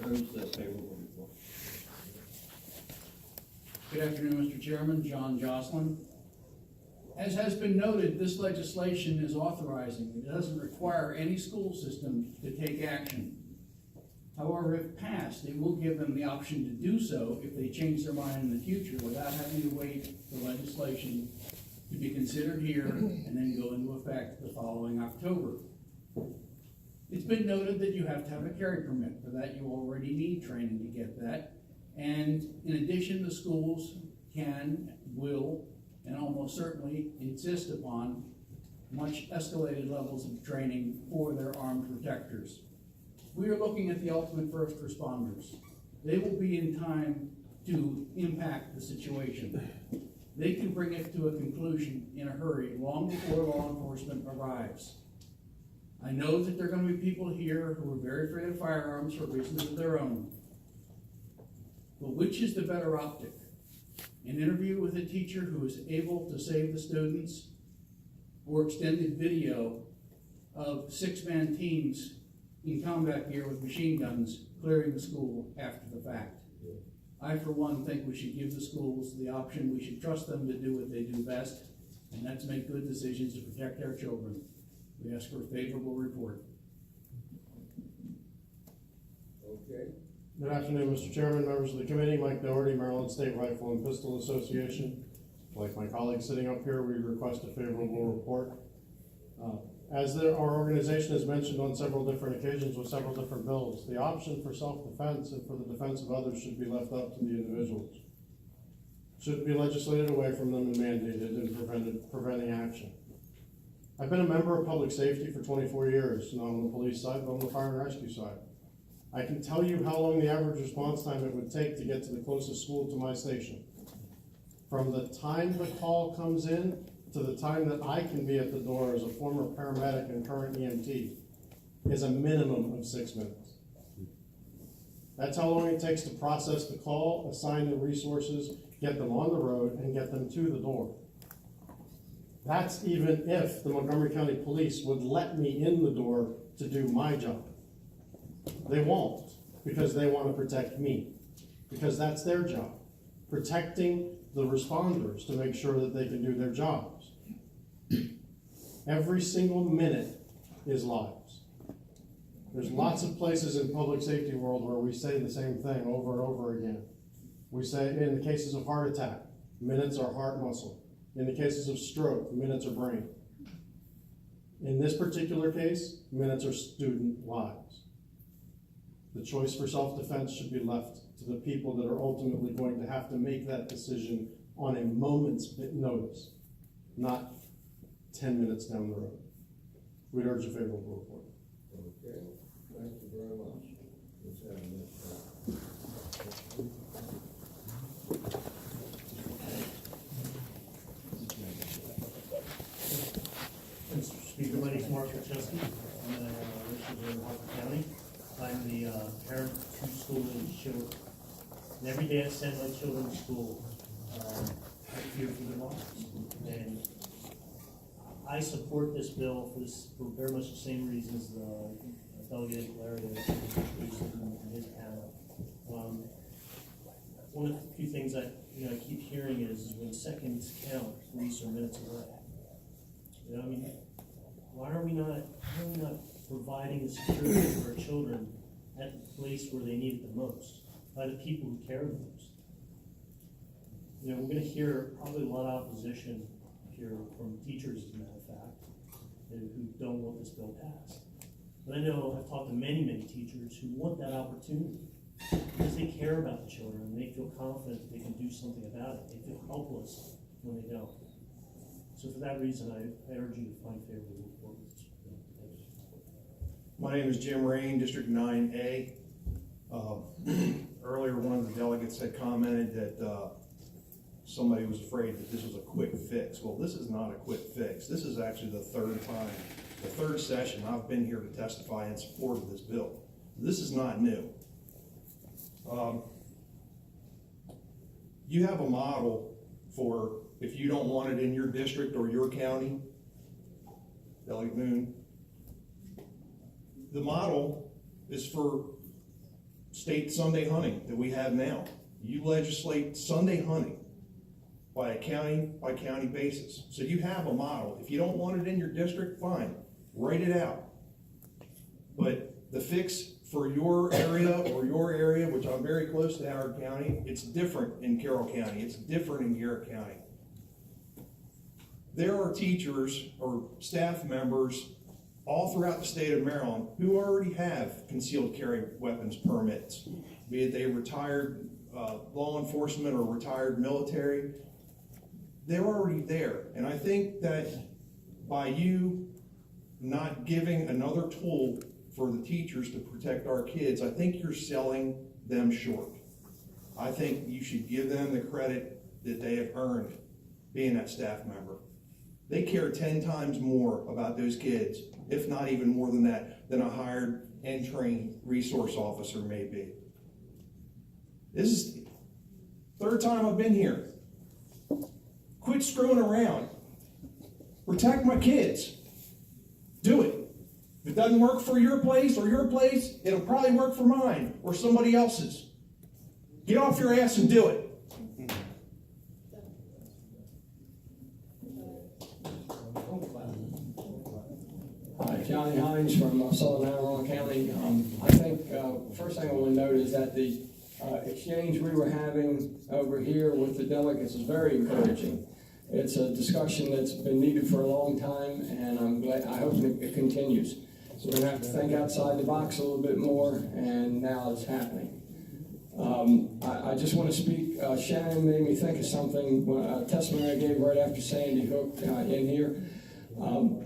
approves the payroll report. Good afternoon, Mr. Chairman, John Jocelyn. As has been noted, this legislation is authorizing. It doesn't require any school system to take action. However, if passed, it will give them the option to do so if they change their mind in the future without having to wait for legislation to be considered here and then go into effect the following October. It's been noted that you have to have a carry permit. For that, you already need training to get that. And in addition, the schools can, will, and almost certainly insist upon much escalated levels of training for their armed protectors. We are looking at the ultimate first responders. They will be in time to impact the situation. They can bring it to a conclusion in a hurry, long before law enforcement arrives. I know that there are going to be people here who are very afraid of firearms for reasons of their own. But which is the better optic? An interview with a teacher who is able to save the students, or extended video of six-man teams in combat gear with machine guns clearing the school after the fact? I, for one, think we should give the schools the option. We should trust them to do what they do best, and that's make good decisions to protect our children. We ask for a favorable report. Okay. Good afternoon, Mr. Chairman, members of the committee. Mike Doherty, Maryland State Rifle and Pistol Association. Like my colleagues sitting up here, we request a favorable report. As our organization has mentioned on several different occasions with several different bills, the option for self-defense and for the defense of others should be left up to the individuals. Shouldn't be legislated away from them and mandated in preventing action. I've been a member of public safety for 24 years, not on the police side, but on the fire and rescue side. I can tell you how long the average response time it would take to get to the closest school to my station. From the time the call comes in to the time that I can be at the door as a former paramedic and current EMT is a minimum of 6 minutes. That's how long it takes to process the call, assign the resources, get them on the road, and get them to the door. That's even if the Montgomery County Police would let me in the door to do my job. They won't, because they want to protect me, because that's their job, protecting the responders to make sure that they can do their jobs. Every single minute is lives. There's lots of places in public safety world where we say the same thing over and over again. We say in the cases of heart attack, minutes are heart muscle. In the cases of stroke, minutes are brain. In this particular case, minutes are student lives. The choice for self-defense should be left to the people that are ultimately going to have to make that decision on a moment's notice, not 10 minutes down the road. We'd urge a favorable report. Okay, thank you very much. Let's have a minute. Mr. Speaker, my name is Mark Wachowski. I'm a resident of Harford County. I'm the parent of 2 school-aged children. And every day I send my children to school, I fear for their lives. And I support this bill for very much the same reasons the Delegate Larry introduced in his panel. One of the few things I keep hearing is when seconds count, police are minutes away. I mean, why are we not providing the security for our children at the place where they need it the most, by the people who care the most? We're going to hear probably a lot of opposition here from teachers, as a matter of fact, who don't want this bill passed. But I know I've talked to many, many teachers who want that opportunity because they care about the children and they feel confident that they can do something about it. They feel helpless when they don't. So for that reason, I urge you to find favorable report with this bill. Thank you. My name is Jim Rain, District 9A. Earlier, one of the delegates had commented that somebody was afraid that this was a quick fix. Well, this is not a quick fix. This is actually the third session I've been here to testify in support of this bill. This is not new. You have a model for if you don't want it in your district or your county, Delegate Moon. The model is for state Sunday hunting that we have now. You legislate Sunday hunting by a county basis. So you have a model. If you don't want it in your district, fine, write it out. But the fix for your area, which I'm very close to Howard County, it's different in Carroll County, it's different in Garrett County. There are teachers or staff members all throughout the state of Maryland who already have concealed carry weapons permits, be it they retired law enforcement or retired military. They're already there. And I think that by you not giving another tool for the teachers to protect our kids, I think you're selling them short. I think you should give them the credit that they have earned being that staff member. They care 10 times more about those kids, if not even more than that, than a hired and trained resource officer may be. This is the third time I've been here. Quit screwing around. Protect my kids. Do it. If it doesn't work for your place, it'll probably work for mine or somebody else's. Get off your ass and do it. Hi, Johnny Hines from Southern Anne Arundel County. I think first thing I want to note is that the exchange we were having over here with the delegates is very encouraging. It's a discussion that's been needed for a long time, and I hope it continues. So we're going to have to think outside the box a little bit more, and now it's happening. I just want to speak. Shannon made me think of something, a testimony I gave right after Sandy Hook in here.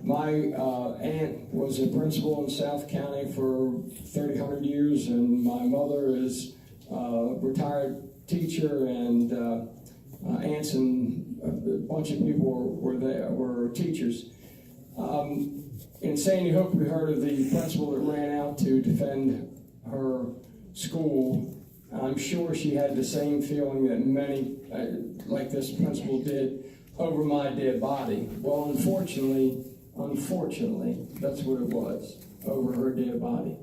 My aunt was a principal in South County for 100 years, and my mother is a retired teacher, and aunts and a bunch of people were teachers. In Sandy Hook, we heard of the principal that ran out to defend her school. I'm sure she had the same feeling that many, like this principal did, over my dead body. Well, unfortunately, that's what it was, over her dead body.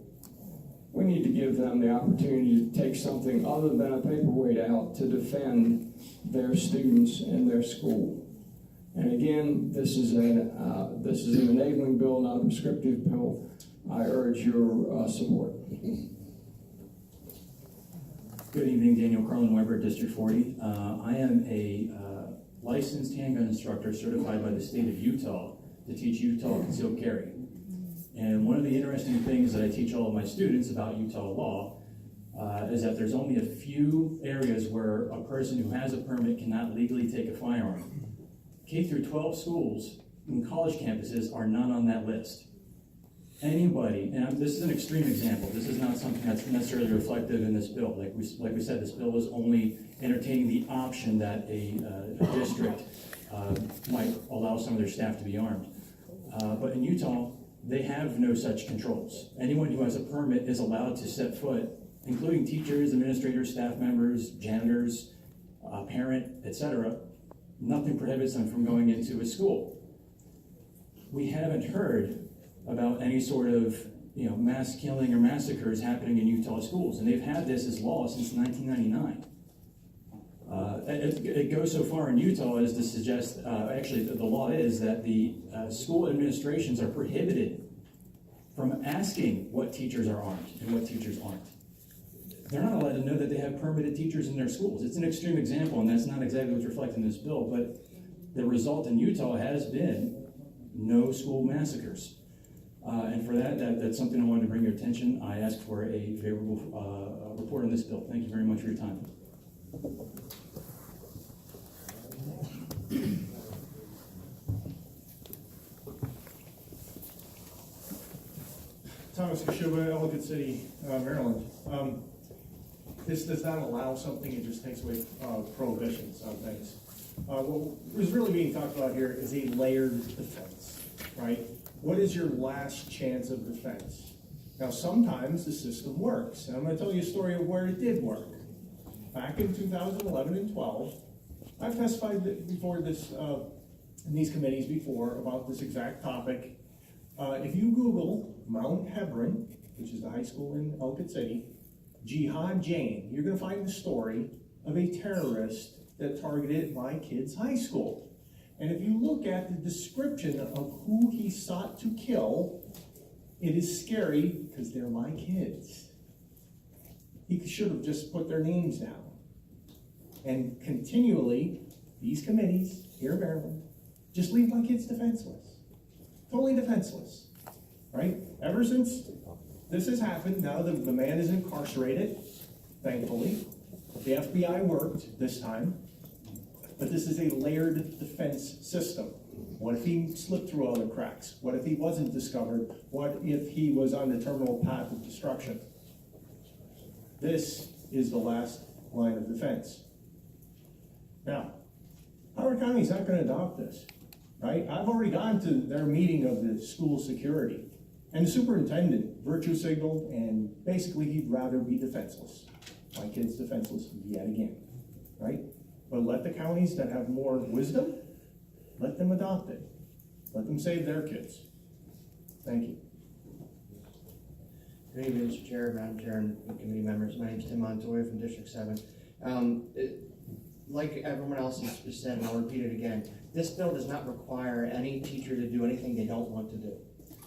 We need to give them the opportunity to take something other than a paperweight out to defend their students and their school. And again, this is an enabling bill, not a prescriptive bill. I urge your support. Good evening, Daniel Carlin Weber, District 40. I am a licensed handgun instructor certified by the state of Utah to teach Utah concealed carry. And one of the interesting things that I teach all of my students about Utah law is that there's only a few areas where a person who has a permit cannot legally take a firearm. K through 12 schools and college campuses are none on that list. Anybody, and this is an extreme example, this is not something that's necessarily reflective in this bill. Like we said, this bill is only entertaining the option that a district might allow some of their staff to be armed. But in Utah, they have no such controls. Anyone who has a permit is allowed to set foot, including teachers, administrators, staff members, janitors, parent, etc. Nothing prohibits them from going into a school. We haven't heard about any sort of mass killing or massacres happening in Utah schools, and they've had this as law since 1999. It goes so far in Utah as to suggest, actually, the law is that the school administrations are prohibited from asking what teachers are armed and what teachers aren't. They're not allowed to know that they have permitted teachers in their schools. It's an extreme example, and that's not exactly what's reflected in this bill, but the result in Utah has been no school massacres. And for that's something I wanted to bring your attention. I ask for a favorable report on this bill. Thank you very much for your time. Thomas Kashuba, Ellicott City, Maryland. This does not allow something, it just takes away prohibitions on things. What is really being talked about here is a layered defense, right? What is your last chance of defense? Now, sometimes the system works, and I'm going to tell you a story of where it did work. Back in 2011 and 12, I've testified before this, in these committees before about this exact topic. If you Google Mount Hebron, which is the high school in Ellicott City, Jihad Jane, you're gonna find the story of a terrorist that targeted my kid's high school. And if you look at the description of who he sought to kill, it is scary because they're my kids. He should have just put their names down. And continually, these committees here in Maryland just leave my kids defenseless. Totally defenseless, right? Ever since this has happened, now the man is incarcerated, thankfully. The FBI worked this time, but this is a layered defense system. What if he slipped through all the cracks? What if he wasn't discovered? What if he was on the terminal path of destruction? This is the last line of defense. Now, Howard County is not going to adopt this, right? I've already gone to their meeting of the school security, and the superintendent virtue signaled, and basically he'd rather be defenseless. My kid's defenseless yet again, right? But let the counties that have more wisdom, let them adopt it. Let them save their kids. Thank you. Good evening, Mr. Chair, Madam Chair, and committee members. My name is Tim Montoya from District 7. Like everyone else has said, and I'll repeat it again, this bill does not require any teacher to do anything they don't want to do.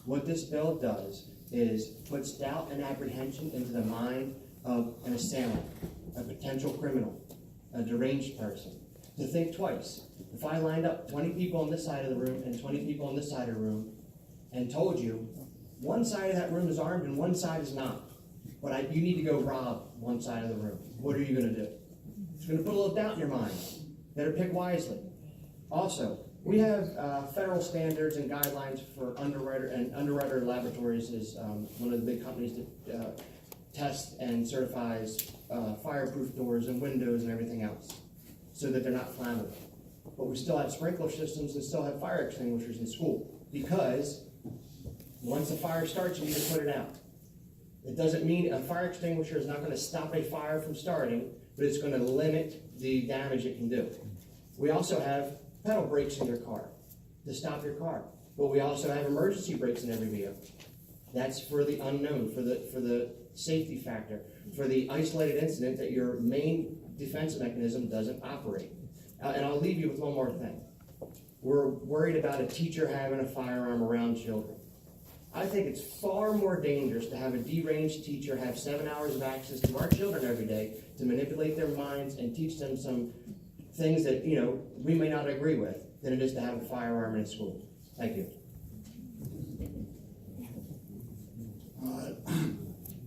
What this bill does is puts doubt and apprehension into the mind of an assailant, a potential criminal, a deranged person, to think twice. If I lined up 20 people on this side of the room and 20 people on this side of the room and told you one side of that room is armed and one side is not, but you need to go rob one side of the room, what are you going to do? It's going to put a little doubt in your mind. Better pick wisely. Also, we have federal standards and guidelines for Underwriter, and Underwriter Laboratories is one of the big companies that tests and certifies fireproof doors and windows and everything else so that they're not flammable. But we still have sprinkler systems and still have fire extinguishers in school because once a fire starts, you need to put it out. It doesn't mean a fire extinguisher is not going to stop a fire from starting, but it's going to limit the damage it can do. We also have pedal brakes in your car to stop your car, but we also have emergency brakes in every vehicle. That's for the unknown, for the safety factor, for the isolated incident that your main defense mechanism doesn't operate. And I'll leave you with one more thing. We're worried about a teacher having a firearm around children. I think it's far more dangerous to have a deranged teacher have 7 hours of access to our children every day to manipulate their minds and teach them some things that, we may not agree with than it is to have a firearm in school. Thank you.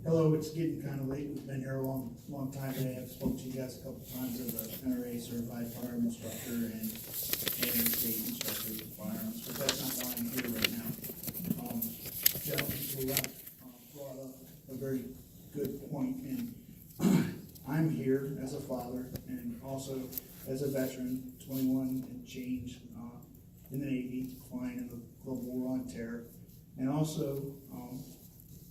Hello, it's getting kind of late. We've been here a long time today. I've spoken to you guys a couple times as a NRA certified firearm instructor and state instructor with firearms, but that's not why I'm here right now. Gentleman to the left brought up a very good point, and I'm here as a father and also as a veteran, 21 and change in the Navy, flying in the Global War on Terror, and also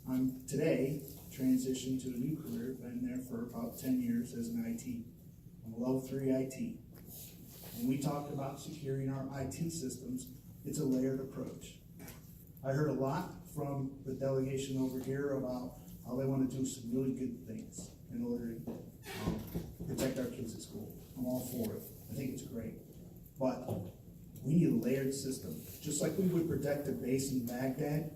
I'm today transitioned to a new career, been there for about 10 years as an IT. I'm a level 3 IT. When we talk about securing our IT systems, it's a layered approach. I heard a lot from the delegation over here about how they want to do some really good things in order to protect our kids at school. I'm all for it. I think it's great. But we need a layered system. Just like we would protect a base in Baghdad,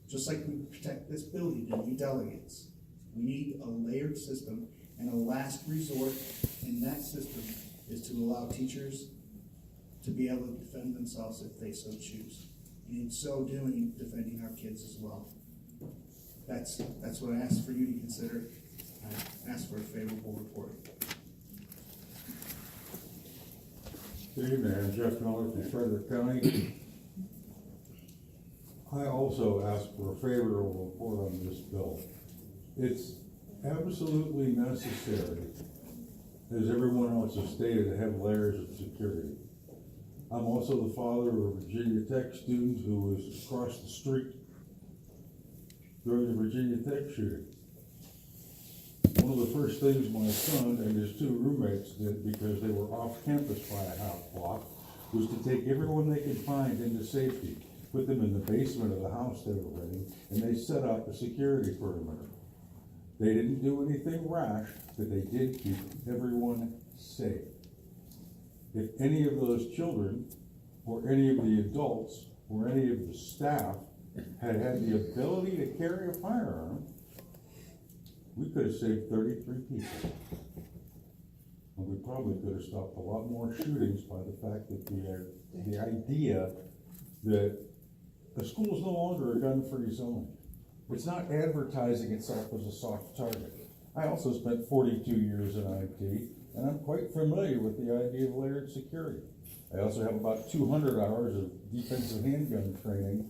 just like we protect this building and you delegates. We need a layered system, and a last resort in that system is to allow teachers to be able to defend themselves if they so choose. And in so doing, defending our kids as well. That's what I asked for you to consider. I asked for a favorable report. Good evening, I'm Jeff Miller from Frederick County. I also asked for a favorable report on this bill. It's absolutely necessary, as everyone else has stated, to have layers of security. I'm also the father of a Virginia Tech student who was across the street during the Virginia Tech shooting. One of the first things my son and his two roommates did, because they were off campus by a half block, was to take everyone they could find into safety, put them in the basement of the house they were renting, and they set up a security perimeter. They didn't do anything rash, but they did keep everyone safe. If any of those children, or any of the adults, or any of the staff had had the ability to carry a firearm, we could have saved 33 people. And we probably could have stopped a lot more shootings by the fact that the idea that a school is no longer a gun-free zone. It's not advertising itself as a soft target. I also spent 42 years in IT, and I'm quite familiar with the idea of layered security. I also have about 200 hours of defensive handgun training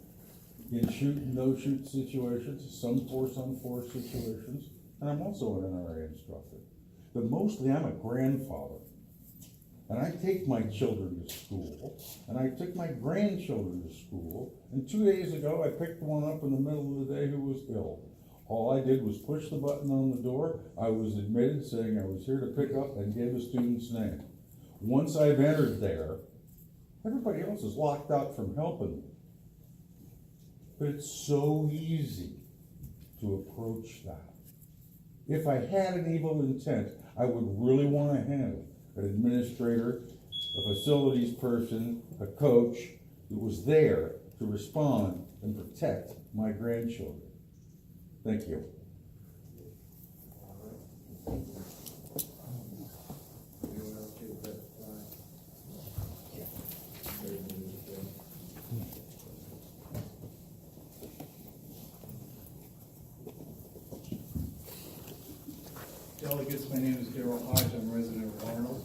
in shoot and no-shoot situations, some force-on-force situations, and I'm also an NRA instructor. But mostly I'm a grandfather. And I take my children to school, and I took my grandchildren to school, and 2 days ago I picked one up in the middle of the day who was ill. All I did was push the button on the door. I was admitted saying I was here to pick up and give a student's name. Once I've entered there, everybody else is locked out from helping me. But it's so easy to approach that. If I had an evil intent, I would really want to have an administrator, a facilities person, a coach who was there to respond and protect my grandchildren. Thank you. Anyone else here to testify? Delegates, my name is Darrell Hodge, I'm a resident of Arnold.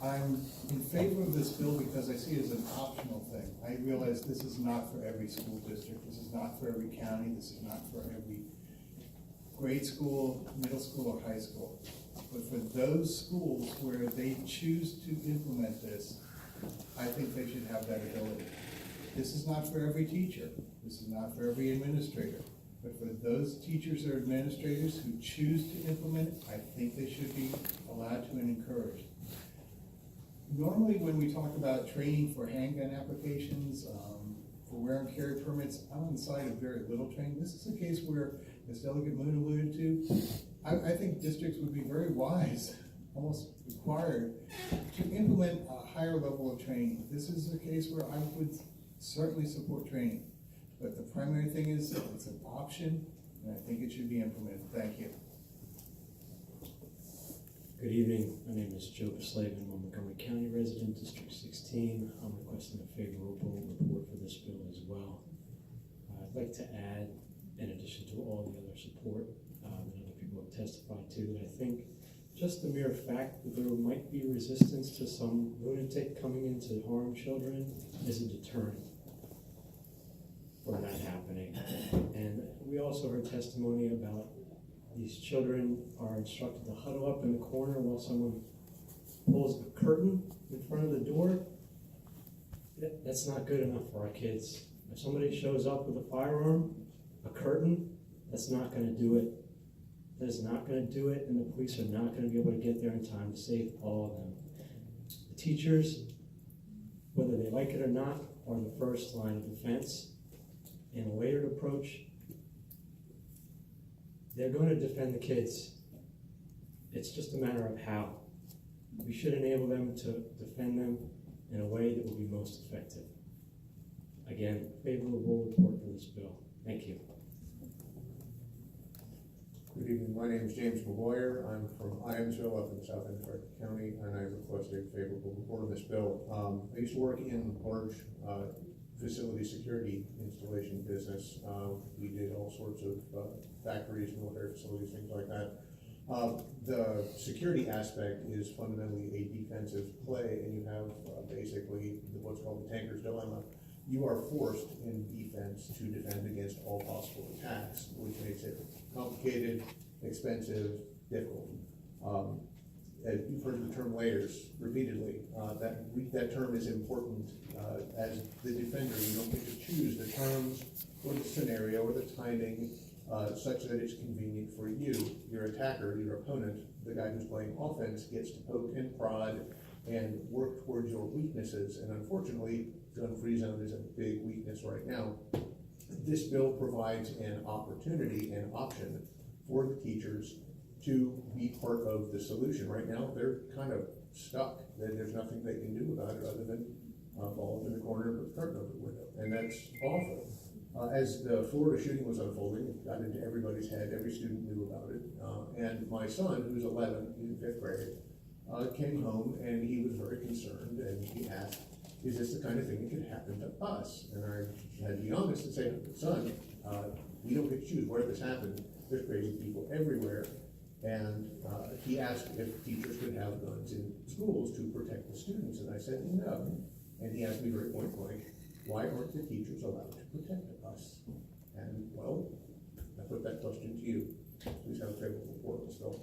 I'm in favor of this bill because I see it as an optional thing. I realize this is not for every school district, this is not for every county, this is not for every grade school, middle school, or high school. But for those schools where they choose to implement this, I think they should have that ability. This is not for every teacher, this is not for every administrator. But for those teachers or administrators who choose to implement it, I think they should be allowed to and encouraged. Normally, when we talk about training for handgun applications, for wear and carry permits, I'm on the side of very little training. This is a case where, as Delegate Moon alluded to, I think districts would be very wise, almost required, to implement a higher level of training. This is a case where I would certainly support training. But the primary thing is, it's an option, and I think it should be implemented. Thank you. Good evening, my name is Joe Slavin, I'm a Montgomery County resident, District 16. I'm requesting a favorable report for this bill as well. I'd like to add, in addition to all the other support that other people have testified to, that I think just the mere fact that there might be resistance to some lunatic coming in to harm children is a deterrent from that happening. And we also heard testimony about these children are instructed to huddle up in the corner while someone pulls a curtain in front of the door. That's not good enough for our kids. If somebody shows up with a firearm, a curtain, that's not going to do it. That is not going to do it, and the police are not going to be able to get there in time to save all of them. The teachers, whether they like it or not, are the first line of defense. In a layered approach, they're going to defend the kids. It's just a matter of how. We should enable them to defend them in a way that will be most effective. Again, favorable report for this bill. Thank you. Good evening, my name is James McGuire. I'm from Iamsville up in South End County, and I request a favorable report on this bill. I used to work in large facility security installation business. We did all sorts of factories, military facilities, things like that. The security aspect is fundamentally a defensive play, and you have basically what's called the tanker's dilemma. You are forced in defense to defend against all possible attacks, which makes it complicated, expensive, difficult. You've heard the term layers repeatedly. That term is important. As the defender, you don't get to choose the terms or the scenario or the timing such that it's convenient for you. Your attacker, your opponent, the guy who's playing offense, gets to poke and prod and work towards your weaknesses. And unfortunately, gun-free zone is a big weakness right now. This bill provides an opportunity, an option for the teachers to be part of the solution. Right now, they're kind of stuck. There's nothing they can do about it other than fall up in the corner of the curtain over the window, and that's awful. As the Florida shooting was unfolding, it got into everybody's head, every student knew about it, and my son, who's 11, he's in 5th grade, came home and he was very concerned, and he asked, is this the kind of thing that could happen to us? And I had to be honest and say, son, we don't get to choose where this happened. There's crazy people everywhere. And he asked if teachers could have guns in schools to protect the students, and I said no. And he asked me very point blank, why aren't the teachers allowed to protect us? And well, I put that question to you. Please have a favorable report, Ms. Phil.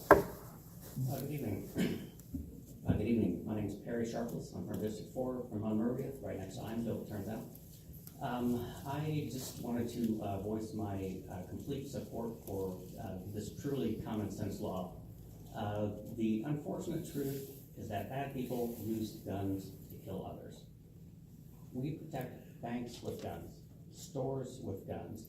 Good evening. Good evening. My name is Perry Sharpless. I'm from District 4 from Monrovia, right next to Iamsville, it turns out. I just wanted to voice my complete support for this truly common sense law. The unfortunate truth is that bad people use guns to kill others. We protect banks with guns, stores with guns,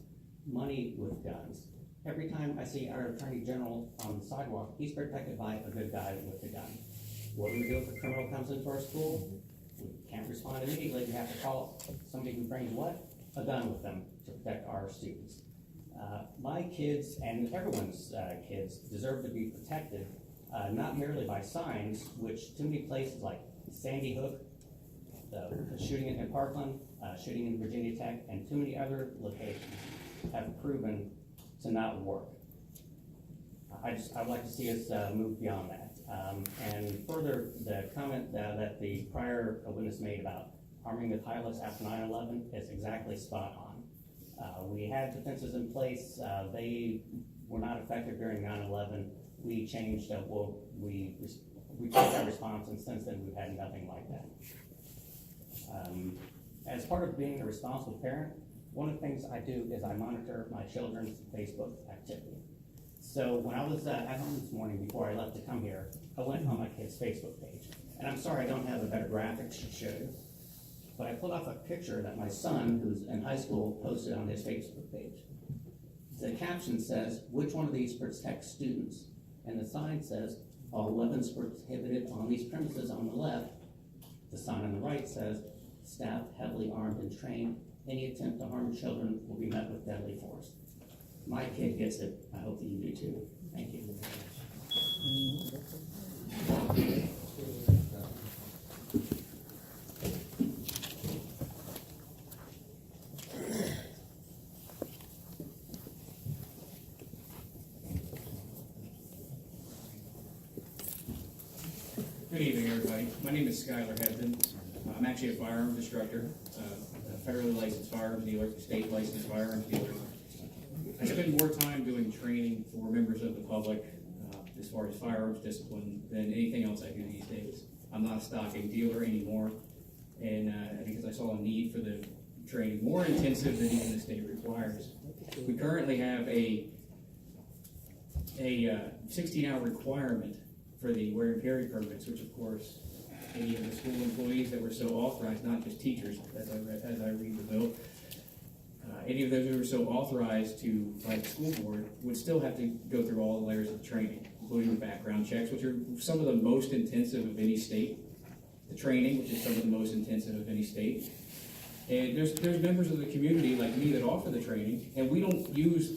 money with guns. Every time I see our Attorney General on the sidewalk, he's protected by a good guy with a gun. What do we do if a criminal comes into our school? We can't respond immediately. We have to call somebody who brings what? A gun with them to protect our students. My kids and everyone's kids deserve to be protected, not merely by signs, which too many places like Sandy Hook, the shooting in Parkland, shooting in Virginia Tech, and too many other locations have proven to not work. I'd like to see us move beyond that. And further, the comment that the prior witness made about arming the pilots after 9/11 is exactly spot on. We had defenses in place. They were not effective during 9/11. We changed, we changed our response, and since then we've had nothing like that. As part of being a responsible parent, one of the things I do is I monitor my children's Facebook activity. So when I was at home this morning before I left to come here, I went on my kid's Facebook page. And I'm sorry I don't have a better graphics to show you, but I pulled off a picture that my son, who's in high school, posted on his Facebook page. The caption says, which one of these protects students? And the sign says, all weapons prohibited on these premises on the left. The sign on the right says, staff heavily armed and trained. Any attempt to harm children will be met with deadly force. My kid gets it. I hope that you do too. Thank you. Good evening, everybody. My name is Skylar Hebden. I'm actually a firearms instructor, a federally licensed firearms dealer, state licensed firearms dealer. I spend more time doing training for members of the public as far as firearms discipline than anything else I do these days. I'm not a stocking dealer anymore, and because I saw a need for the training more intensive than even the state requires. We currently have a 16-hour requirement for the wear and carry permits, which of course any of the school employees that were so authorized, not just teachers, as I read the bill, any of those who were so authorized to, by the school board, would still have to go through all the layers of training, including the background checks, which are some of the most intensive of any state, the training, which is some of the most intensive of any state. And there's members of the community like me that offer the training, and we don't use the